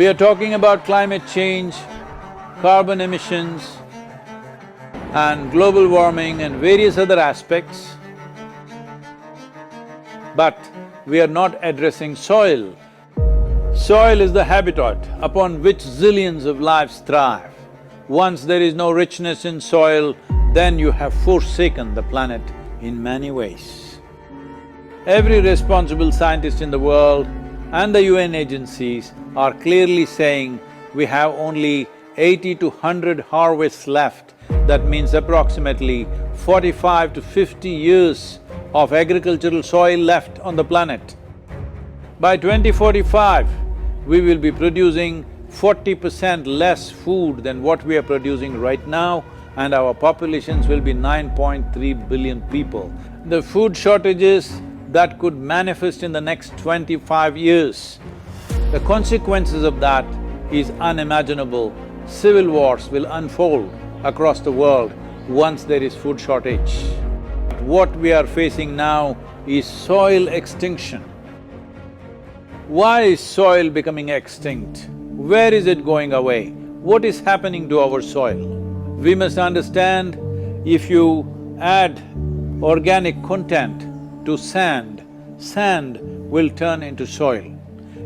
We are talking about climate change, carbon emissions and global warming and various other aspects, but we are not addressing soil. Soil is the habitat upon which zillions of lives thrive. Once there is no richness in soil, then you have forsaken the planet in many ways. Every responsible scientist in the world and the UN agencies are clearly saying we have only 80 to 100 harvests left. That means approximately 45 to 50 years of agricultural soil left on the planet. By 2045, we will be producing 40% less food than what we are producing right now, and our populations will be 9.3 billion people. The food shortages that could manifest in the next 25 years, the consequences of that is unimaginable. Civil wars will unfold across the world once there is food shortage. What we are facing now is soil extinction. Why is soil becoming extinct? Where is it going away? What is happening to our soil? We must understand, if you add organic content to sand, sand will turn into soil.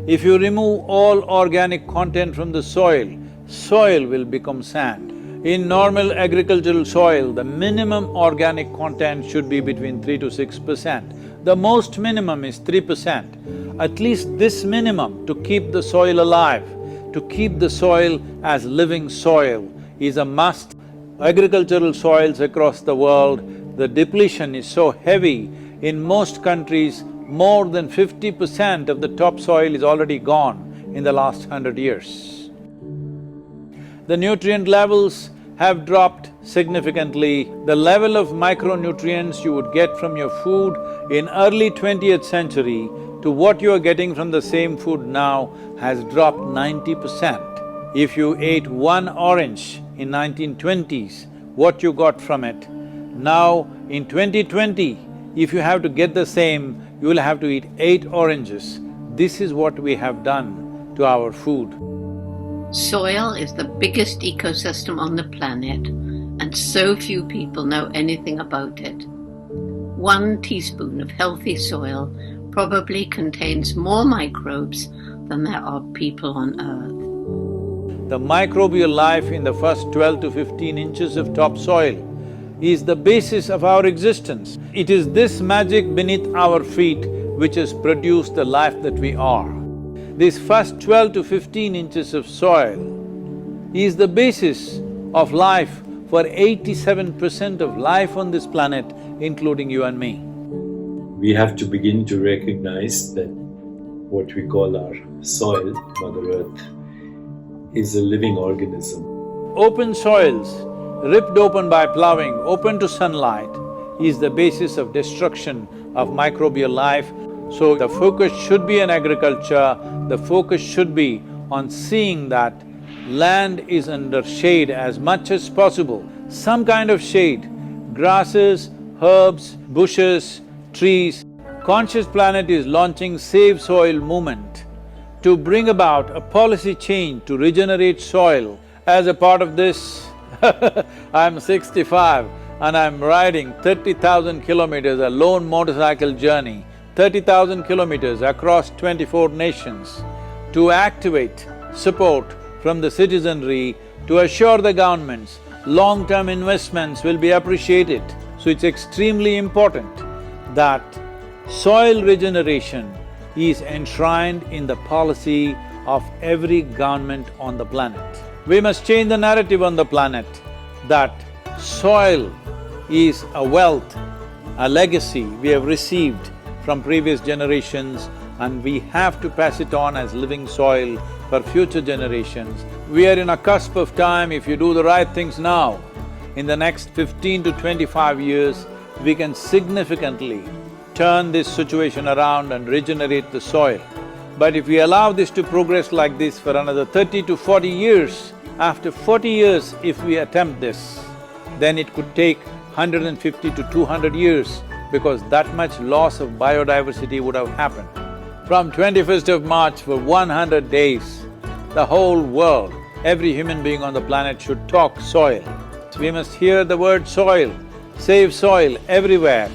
If you remove all organic content from the soil, soil will become sand. In normal agricultural soil, the minimum organic content should be between 3 to 6%. The most minimum is 3%. At least this minimum to keep the soil alive, to keep the soil as living soil is a must. Agricultural soils across the world, the depletion is so heavy. In most countries, more than 50% of the topsoil is already gone in the last 100 years. The nutrient levels have dropped significantly. The level of micronutrients you would get from your food in early 20th century to what you are getting from the same food now has dropped 90%. If you ate one orange in 1920s, what you got from it, now in 2020, if you have to get the same, you will have to eat 8 oranges. This is what we have done to our food. Soil is the biggest ecosystem on the planet, and so few people know anything about it. 1 teaspoon of healthy soil probably contains more microbes than there are people on Earth. The microbial life in the first 12 to 15 inches of topsoil is the basis of our existence. It is this magic beneath our feet which has produced the life that we are. This first 12 to 15 inches of soil is the basis of life for 87% of life on this planet, including you and me. We have to begin to recognize that what we call our soil, Mother Earth, is a living organism. Open soils, ripped open by plowing, open to sunlight, is the basis of destruction of microbial life. So the focus should be on agriculture, the focus should be on seeing that land is under shade as much as possible, some kind of shade, grasses, herbs, bushes, trees. Conscious Planet is launching Save Soil movement to bring about a policy change to regenerate soil. As a part of this, I'm 65 and I'm riding 30,000 kilometers, a lone motorcycle journey, 30,000 kilometers across 24 nations to activate support from the citizenry to assure the governments long-term investments will be appreciated. So it's extremely important that soil regeneration is enshrined in the policy of every government on the planet. We must change the narrative on the planet that soil is a wealth, a legacy we have received from previous generations, and we have to pass it on as living soil for future generations. We are in a cusp of time. If you do the right things now, in the next 15 to 25 years, we can significantly turn this situation around and regenerate the soil. But if we allow this to progress like this for another 30 to 40 years, after 40 years if we attempt this, then it could take 150 to 200 years because that much loss of biodiversity would have happened. From 21st of March for 100 days, the whole world, every human being on the planet should talk soil. We must hear the word soil, save soil everywhere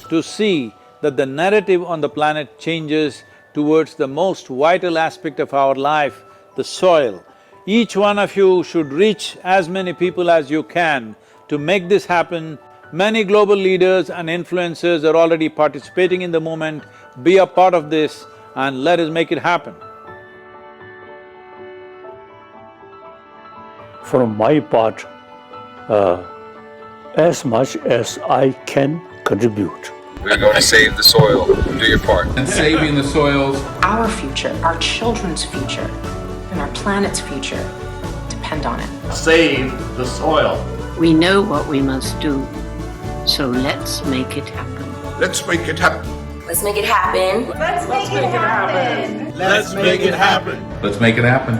to see that the narrative on the planet changes towards the most vital aspect of our life, the soil. Each one of you should reach as many people as you can to make this happen. Many global leaders and influencers are already participating in the movement. Be a part of this and let us make it happen. From my part, as much as I can contribute. We're going to save the soil. Do your part. And saving the soils. Our future, our children's future, and our planet's future depend on it. Save the soil. We know what we must do, so let's make it happen. Let's make it happen. Let's make it happen. Let's make it happen. Let's make it happen. Let's make it happen.